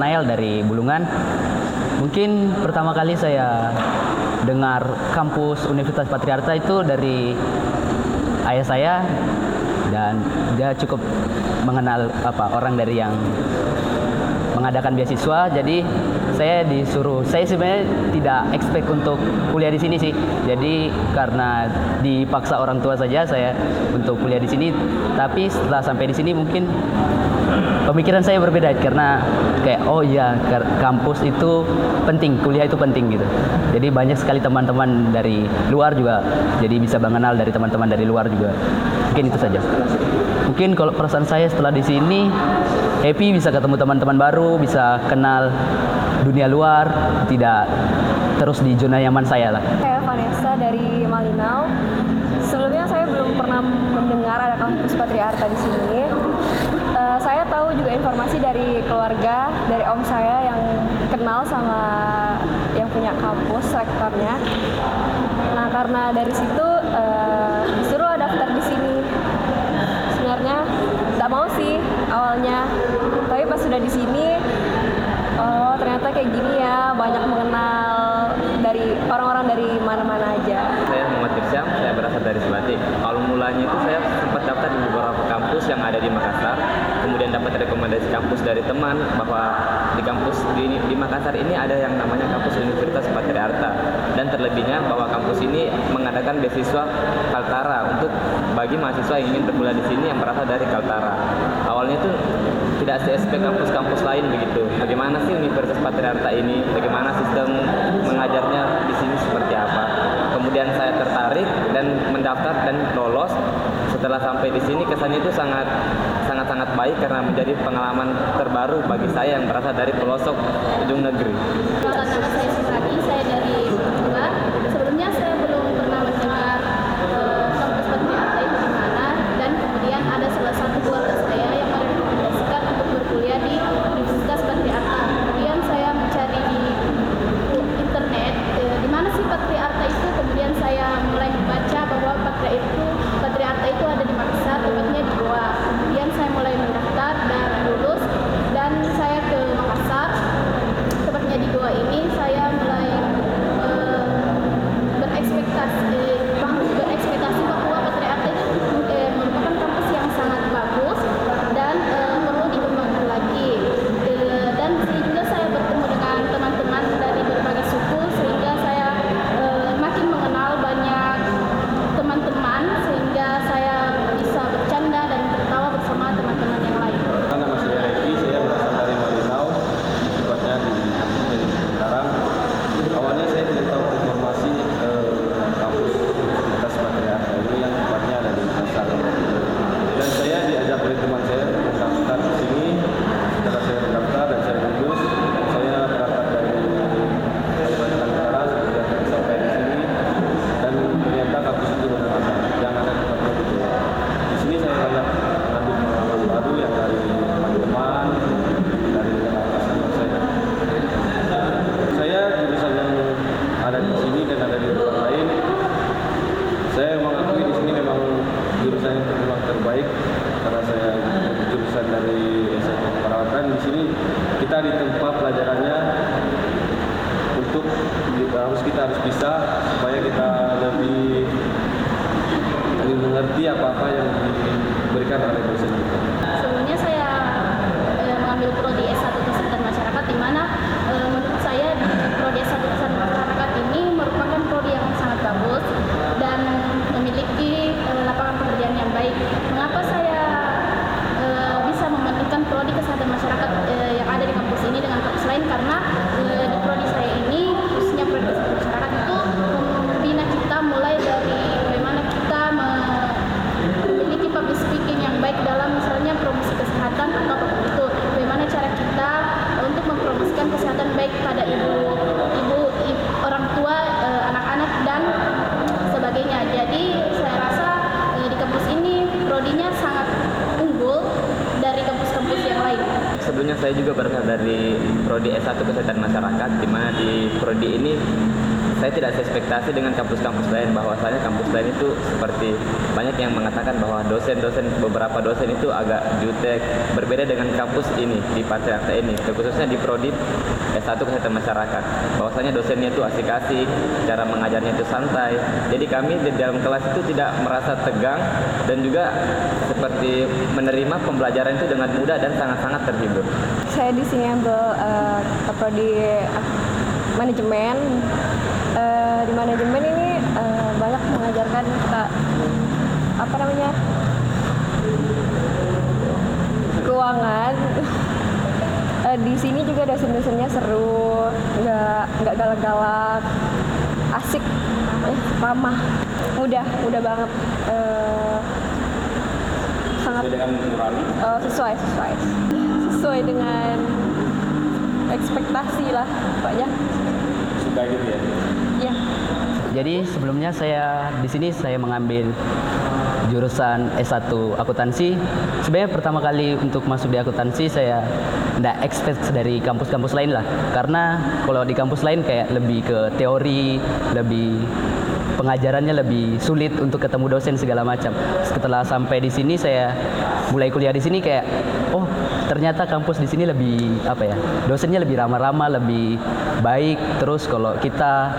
Nathanael dari Bulungan. Mungkin pertama kali saya dengar kampus Universitas Patriarta itu dari ayah saya, dan dia cukup mengenal orang dari yang mengadakan beasiswa. Jadi saya sebenarnya tidak expect untuk kuliah di sini sih. Jadi karena dipaksa orang tua saja saya untuk kuliah di sini. Tapi setelah sampai di sini mungkin pemikiran saya berbeda, karena kayak oh iya, kampus itu penting, kuliah itu penting gitu. Jadi banyak sekali teman-teman dari luar juga, jadi bisa mengenal dari teman-teman dari luar juga. Mungkin itu saja. Mungkin kalau perasaan saya setelah di sini happy, bisa ketemu teman-teman baru, bisa kenal dunia luar, tidak terus di zona nyaman saya lah. Saya Vanessa dari Malinau. Sebelumnya saya belum pernah mendengar ada kampus Patriarta di sini. Saya tahu juga informasi dari keluarga, dari om saya yang kenal sama yang punya kampus, rektornya. Nah, karena dari situ disuruh daftar di sini. Sebenarnya nggak mau sih awalnya, tapi pas sudah di sini, oh ternyata kayak gini ya, banyak mengenal dari orang-orang dari mana-mana aja. Saya Muhammad Irsyam, saya berasal dari Selati. Kalau mulanya itu saya sempat daftar di beberapa kampus yang ada di Makassar, kemudian dapat rekomendasi kampus dari teman bahwa di kampus di Makassar ini ada yang namanya kampus Universitas Patriarta, dan terlebihnya bahwa kampus ini mengadakan beasiswa Kaltara untuk bagi mahasiswa yang ingin berkuliah di sini yang berasal dari Kaltara. Awalnya itu tidak se-expect kampus-kampus lain begitu. Bagaimana sih Universitas Patriarta ini? Bagaimana sistem mengajarnya di sini seperti apa? Kemudian saya tertarik dan mendaftar dan lolos. Setelah sampai di sini kesannya itu sangat baik karena menjadi pengalaman terbaru bagi saya yang berasal dari pelosok ujung negeri. Nama saya Supradi, saya dari Bulungan. Sebelumnya saya belum pernah mendengar kampus Patriarta itu di mana, dan kemudian ada salah satu keluarga saya yang merekomendasikan untuk berkuliah di Universitas Patriarta. Kemudian saya mencari di internet di mana sih Patriarta itu. Kemudian saya mulai membaca bahwa Patriarta itu ada di Makassar, tepatnya di Goa. Kemudian saya mulai mendaftar dan lulus, dan saya ke Makassar, tepatnya di Goa ini. Saya mulai berekspektasi bahwa Patriarta itu merupakan kampus yang sangat bagus dan perlu dikembangkan lagi. Dan di sini juga saya bertemu dengan teman-teman dari berbagai suku, sehingga saya makin mengenal banyak teman-teman, sehingga saya bisa bercanda dan tertawa bersama teman-teman yang lain. Nama saya Eki, saya berasal dari Malinau, tepatnya di Semarang. Awalnya saya tidak tahu informasi kampus Universitas Patriarta ini yang tepatnya ada di Makassar. Dan saya diajak oleh teman saya untuk mendaftar di sini. Setelah saya mendaftar dan saya lulus, saya berangkat dari Kalimantan Utara sampai di sini. Dan ternyata kampus itu benar-benar yang ada di tempat itu. Di sini saya banyak mengambil pengalaman baru yang dari teman-teman, dari atasan saya. Saya jurusan yang ada di sini dan ada di tempat lain. Saya mengakui di sini memang jurusan yang memang terbaik, karena saya jurusan dari S1 Keperawatan. Di sini kita ditempa pelajarannya untuk kita harus bisa supaya kita lebih mengerti apa-apa yang diberikan oleh dosen kita. Sebelumnya saya mengambil prodi S1 Kesehatan Masyarakat, di mana menurut saya di prodi S1 Kesehatan Masyarakat ini merupakan prodi yang sangat bagus dan memiliki lapangan pekerjaan yang baik. Mengapa saya bisa mementingkan prodi Kesehatan Masyarakat yang ada di kampus ini dengan kampus lain? Karena di prodi saya ini, khususnya prodi Kesehatan Masyarakat, itu membina kita mulai dari bagaimana kita memiliki public speaking yang baik dalam misalnya promosi kesehatan atau apapun itu. Bagaimana cara kita untuk mempromosikan kesehatan baik pada ibu, orang tua, anak-anak dan sebagainya. Jadi saya rasa di kampus ini prodinya sangat unggul dari kampus-kampus yang lain. Sebelumnya saya juga berasal dari prodi S1 Kesehatan Masyarakat, di mana di prodi ini saya tidak seekspektasi dengan kampus-kampus lain, bahwasanya kampus lain itu seperti banyak yang mengatakan bahwa beberapa dosen itu agak jutek, berbeda dengan kampus ini di Patriarta ini, khususnya di Prodi S1 Kesehatan Masyarakat, bahwasanya dosennya itu asik-asik, cara mengajarnya itu santai, jadi kami di dalam kelas itu tidak merasa tegang dan juga seperti menerima pembelajaran itu dengan mudah dan sangat-sangat terhibur. Saya di sini ambil prodi manajemen. Di manajemen ini banyak mengajarkan kita keuangan. Di sini juga dosen-dosennya seru, nggak galak-galak, asik, ramah, mudah banget. Sangat sesuai dengan ekspektasi lah, pokoknya. Suka gitu ya. Ya. Jadi sebelumnya saya di sini saya mengambil jurusan S1 akuntansi. Sebenarnya pertama kali untuk masuk di akuntansi saya tidak expect dari kampus-kampus lain lah. Karena kalau di kampus lain kayak lebih ke teori, lebih pengajarannya lebih sulit untuk ketemu dosen segala macam. Setelah sampai di sini saya mulai kuliah di sini kayak ternyata kampus di sini lebih dosennya lebih ramah-ramah, lebih baik. Terus kalau kita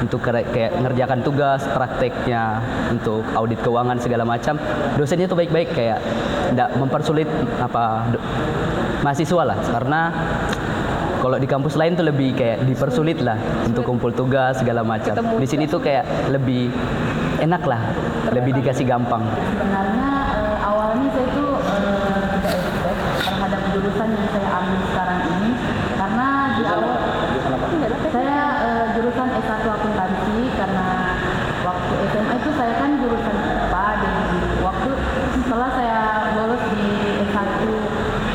untuk kayak ngerjakan tugas, prakteknya untuk audit keuangan segala macam, dosennya tuh baik-baik, kayak tidak mempersulit mahasiswa lah. Karena kalau di kampus lain tuh lebih kayak dipersulit lah untuk kumpul tugas segala macam. Di sini tuh kayak lebih enak lah, lebih dikasih gampang. Sebenarnya awalnya saya tuh tidak expect terhadap jurusan yang saya ambil sekarang ini, karena di awal saya jurusan S1 akuntansi, karena waktu SMA itu saya kan jurusan IPA, dan waktu setelah saya lolos di S1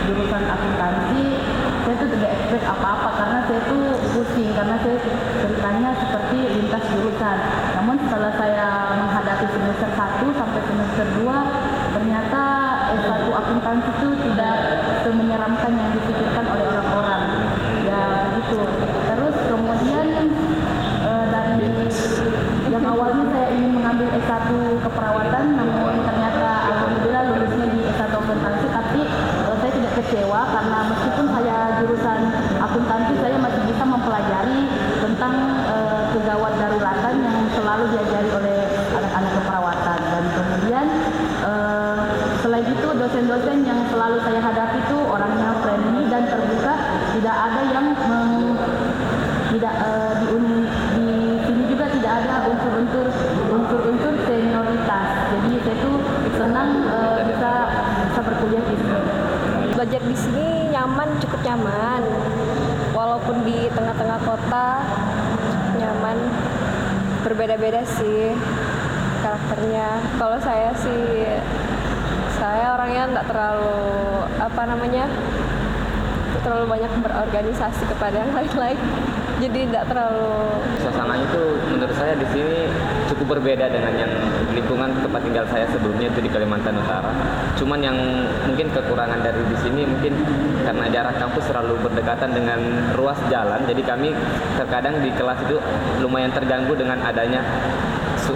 jurusan akuntansi, saya tuh tidak expect apa-apa karena saya tuh pusing, karena saya ceritanya seperti lintas jurusan. Namun setelah saya menghadapi semester 1 sampai semester 2, ternyata S1 akuntansi itu tidak semenyeramkan yang dipikirkan oleh orang-orang. Ya begitu. Terus kemudian dari yang awalnya saya ingin mengambil S1 keperawatan, namun ternyata alhamdulillah lulusnya di S1 akuntansi, tapi saya tidak kecewa karena meskipun saya jurusan akuntansi, saya masih bisa mempelajari tentang kegawat daruratan yang selalu diajari oleh anak-anak keperawatan. Dan kemudian selain itu dosen-dosen yang selalu saya hadapi itu orangnya friendly dan terbuka, tidak ada yang di sini juga tidak ada unsur-unsur senioritas. Jadi saya tuh senang bisa berkuliah di sini. Belajar di sini cukup nyaman, walaupun di tengah-tengah kota nyaman. Berbeda-beda sih karakternya. Kalau saya orangnya nggak terlalu banyak berorganisasi kepada yang lain-lain. Jadi tidak terlalu. Suasananya itu menurut saya di sini cukup berbeda dengan yang lingkungan tempat tinggal saya sebelumnya itu di Kalimantan Utara. Cuman yang mungkin kekurangan dari di sini mungkin karena jarak kampus terlalu berdekatan dengan ruas jalan. Jadi kami terkadang di kelas itu lumayan terganggu dengan adanya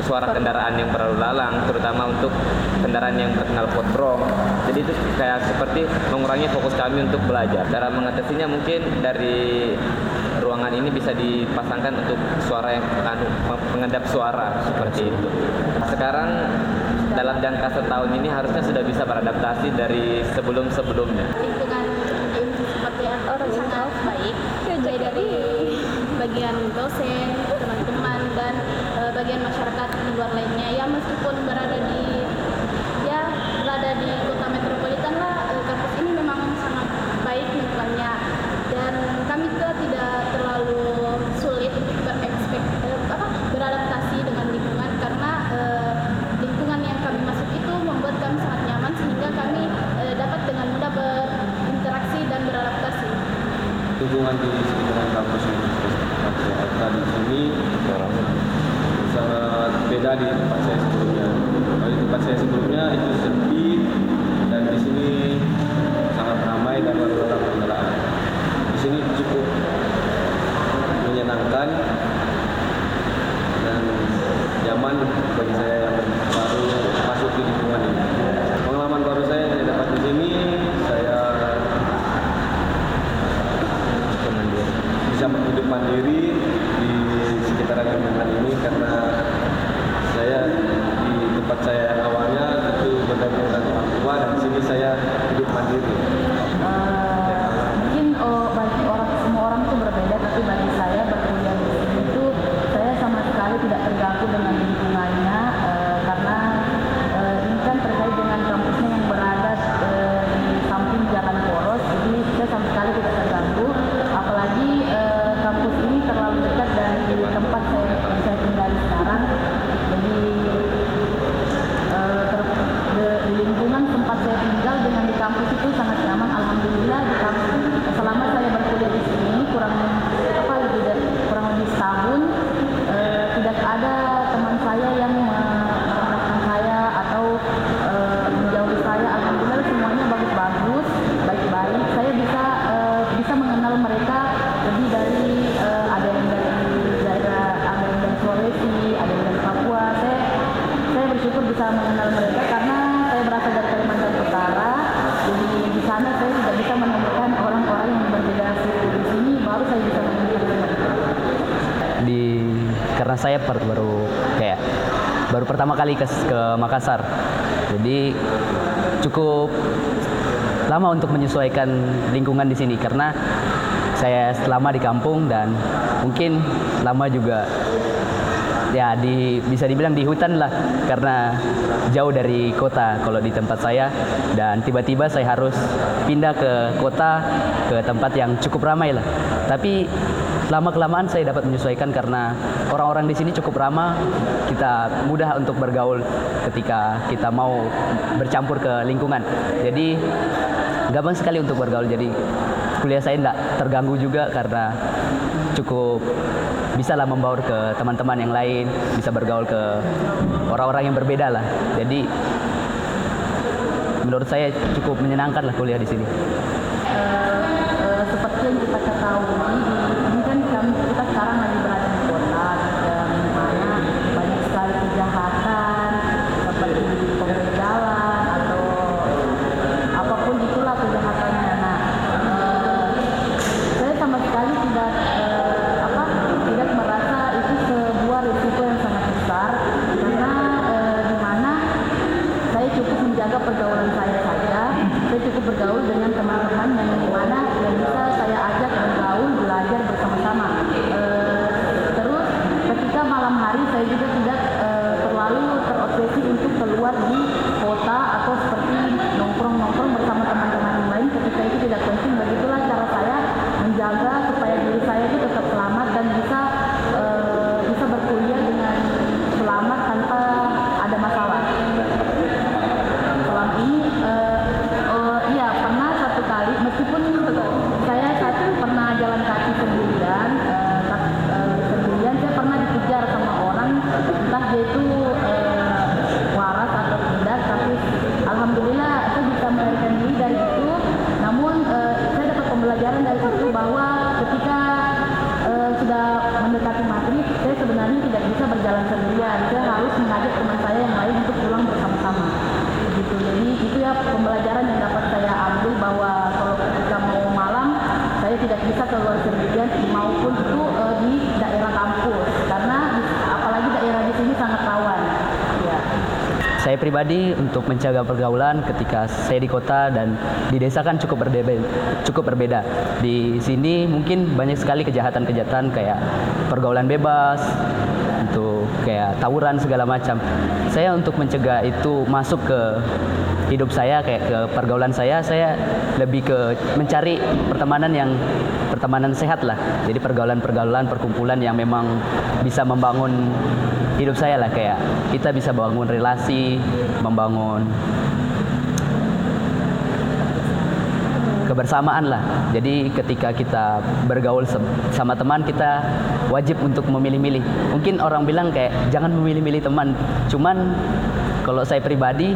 suara kendaraan yang berlalu lalang, terutama untuk kendaraan yang berkenal potbrong. Jadi itu kayak seperti mengurangi fokus kami untuk belajar. Cara mengatasinya mungkin dari ruangan ini bisa dipasangkan untuk suara yang pengendap suara seperti itu. Sekarang dalam jangka setahun ini harusnya sudah bisa beradaptasi dari sebelum-sebelumnya. Lingkungan seperti orang sangat baik, baik dari bagian dosen, teman-teman, dan bagian masyarakat di luar lainnya. Ya meskipun berada di kota metropolitan lah, kampus ini memang sangat baik lingkungannya, dan kami juga tidak terlalu sulit beradaptasi dengan lingkungan, karena lingkungan yang kami masuk itu membuat kami sangat nyaman, sehingga kami dapat dengan mudah berinteraksi dan beradaptasi. Hubungan di sekitaran kampus Patriarta di sini sangat beda di tempat saya sebelumnya. Kalau di tempat saya sebelumnya itu sepi, dan di sini sangat ramai dan berlalu kendaraan. Di sini cukup menyenangkan pengalaman bagi saya yang baru masuk di lingkungan ini. Pengalaman baru saya yang dapat di sini, saya bisa hidup mandiri di sekitaran lingkungan ini karena saya di tempat saya yang awalnya itu bergantung dengan orang tua, dan di sini saya hidup mandiri. Mungkin bagi semua orang itu berbeda, tapi bagi saya berkuliah di sini itu saya sama sekali tidak terganggu dengan lingkungannya, karena ini kan terkait dengan kampusnya yang berada di samping jalan poros, jadi saya sama sekali tidak terganggu. Apalagi kampus ini terlalu dekat dari tempat saya tinggal sekarang, jadi di lingkungan tempat saya tinggal dengan di kampus itu sangat nyaman. Alhamdulillah di kampus selama saya berkuliah di sini kurang lebih setahun, tidak ada teman saya yang merendahkan saya atau menjauhi saya. Alhamdulillah semuanya bagus-bagus, baik-baik. Saya bisa mengenal mereka lebih dari ada yang dari daerah, ada yang dari Sulawesi, ada yang dari Papua. Saya bersyukur bisa mengenal mereka karena saya berasal dari Kalimantan Utara. Jadi di sana saya tidak bisa menemukan orang-orang yang berbeda suku. Di sini baru saya bisa menemukan mereka. Karena saya baru pertama kali ke Makassar, jadi cukup lama untuk menyesuaikan lingkungan di sini karena saya lama di kampung dan mungkin lama juga ya bisa dibilang di hutan lah karena jauh dari kota kalau di tempat saya, dan tiba-tiba saya harus pindah ke kota, ke tempat yang cukup ramai lah. Tapi lama-kelamaan saya dapat menyesuaikan karena orang-orang di sini cukup ramah, kita mudah untuk bergaul ketika kita mau bercampur ke lingkungan. Jadi gampang sekali untuk bergaul, jadi kuliah saya tidak terganggu juga karena cukup bisa lah membaur ke teman-teman yang lain, bisa bergaul ke orang-orang yang berbeda lah. Jadi menurut saya cukup menyenangkan lah kuliah di sini. Seperti yang kita ketahui, ini kan kita sekarang lagi berada di kota yang mana banyak sekali kejahatan seperti pembegalan atau apapun itulah kejahatannya. Nah, saya sama sekali tidak merasa itu sebuah risiko yang sangat besar karena di mana saya cukup menjaga pergaulan saya saja. Saya cukup bergaul dengan teman-teman yang dimana yang bisa saya ajak bergaul, belajar bersama-sama. Terus ketika malam hari saya juga tidak terlalu terobsesi untuk keluar di kota atau seperti nongkrong-nongkrong bersama teman-teman yang lain ketika itu tidak penting. Begitulah cara saya menjaga supaya diri saya itu tetap selamat dan bisa berkuliah dengan selamat tanpa ada masalah. Selama ini pernah satu kali, meskipun saya pernah jalan kaki sendirian, saya pernah dikejar sama orang, entah dia itu waras atau tidak, tapi alhamdulillah saya bisa melarikan diri dari itu. Namun saya dapat pembelajaran dari situ bahwa ketika sudah mendekati maghrib, saya sebenarnya tidak bisa berjalan sendirian, saya harus mengajak teman saya yang lain untuk pulang bersama-sama. Gitu. Jadi itu ya pembelajaran yang dapat saya ambil bahwa kalau ketika mau malam saya tidak bisa keluar sendirian maupun itu di daerah kampus karena apalagi daerah di sini sangat rawan. Ya. Saya pribadi untuk menjaga pergaulan ketika saya di kota dan di desa kan cukup berbeda. Di sini mungkin banyak sekali kejahatan-kejahatan kayak pergaulan bebas, untuk kayak tawuran segala macam. Saya untuk mencegah itu masuk ke hidup saya, kayak ke pergaulan saya lebih ke mencari pertemanan sehat lah. Jadi pergaulan-pergaulan, perkumpulan yang memang bisa membangun hidup saya lah, kayak kita bisa bangun relasi, membangun kebersamaan lah. Jadi ketika kita bergaul sama teman, kita wajib untuk memilih-milih. Mungkin orang bilang kayak jangan memilih-milih teman. Cuman kalau saya pribadi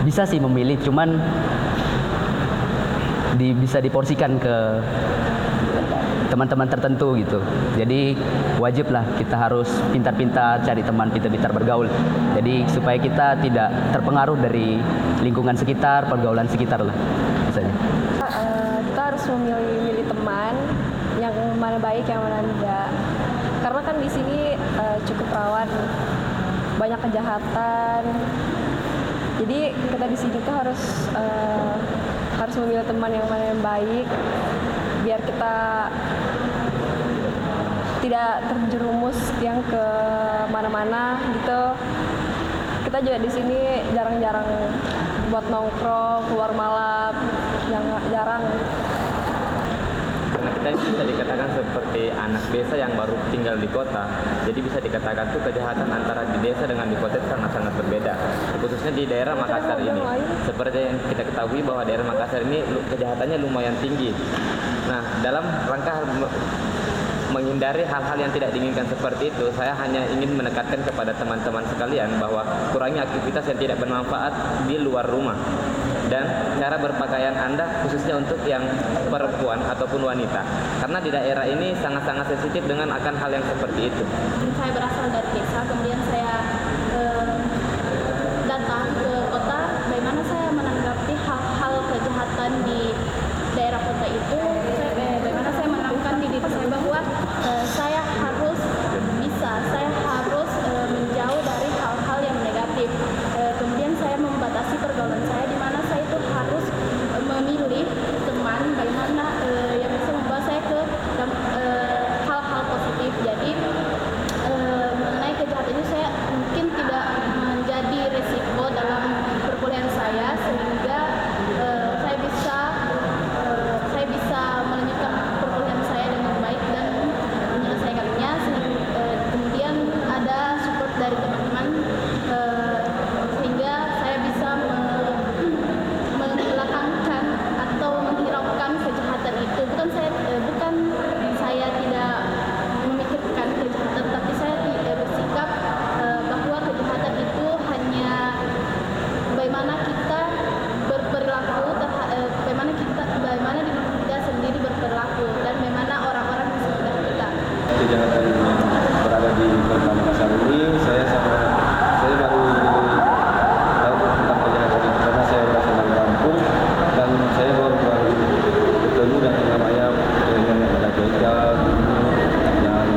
bisa sih memilih, cuman bisa diporsikan ke teman-teman tertentu gitu. Jadi wajiblah kita harus pintar-pintar cari teman, pintar-pintar bergaul. Jadi supaya kita tidak terpengaruh dari lingkungan sekitar, pergaulan sekitar lah misalnya. Kita harus memilih teman yang mana baik, yang mana enggak. Karena kan di sini cukup rawan, banyak kejahatan. Jadi kita di sini tuh harus memilih teman yang mana yang baik, biar kita tidak terjerumus yang ke mana-mana gitu. Kita juga di sini jarang-jarang buat nongkrong, keluar malam, jarang. Karena kita bisa dikatakan seperti anak desa yang baru tinggal di kota, jadi bisa dikatakan tuh kejahatan antara di desa dengan di kota itu sangat-sangat berbeda, khususnya di daerah Makassar ini. Seperti yang kita ketahui bahwa daerah Makassar ini kejahatannya lumayan tinggi. Nah, dalam rangka menghindari hal-hal yang tidak diinginkan seperti itu, saya hanya ingin menekankan kepada teman-teman sekalian bahwa kurangi aktivitas yang tidak bermanfaat di luar rumah. Dan cara berpakaian Anda khususnya untuk yang perempuan ataupun wanita, karena di daerah ini sangat-sangat sensitif dengan akan hal yang seperti itu. Saya berasal dari desa, kemudian saya datang ke kota. Bagaimana saya menanggapi hal-hal kejahatan di daerah kota itu? Bagaimana saya menanamkan di diri saya bahwa saya harus menjauh dari hal-hal yang negatif. Kemudian saya membatasi pergaulan saya, di mana saya itu harus memilih teman bagaimana yang bisa membawa saya ke hal-hal positif. Jadi mengenai kejahatan ini saya mungkin tidak menjadi resiko dalam perkuliahan saya, sehingga saya bisa melanjutkan perkuliahan saya dengan baik dan menyelesaikannya. Kemudian ada support dari teman-teman, sehingga saya bisa menghilangkan atau menghiraukan kejahatan itu. Bukan saya tidak memikirkan kejahatan, tapi saya bersikap bahwa kejahatan itu hanya bagaimana kita berperilaku, bagaimana diri kita sendiri berperilaku, dan bagaimana orang-orang di sekitar kita. Kejahatan yang berada di kota Makassar ini, saya baru tahu tentang kejahatan itu karena saya berasal dari Lampung, dan saya baru bertemu dan namanya yang ada begal dan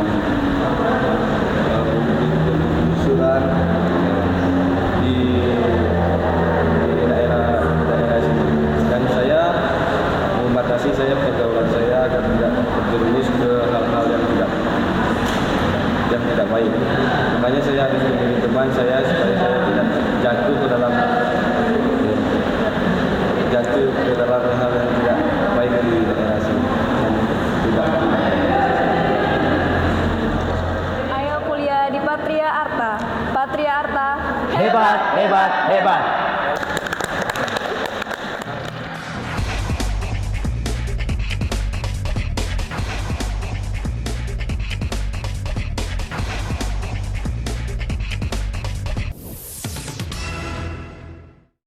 penggusuran di daerah sini. Dan saya membatasi pergaulan saya agar tidak terjerumus ke hal-hal yang tidak baik. Makanya saya harus memilih teman saya supaya saya tidak jatuh ke dalam hal yang tidak baik di daerah sini. Ayo kuliah di Patria Arta. Patria Arta. Hebat, hebat, hebat.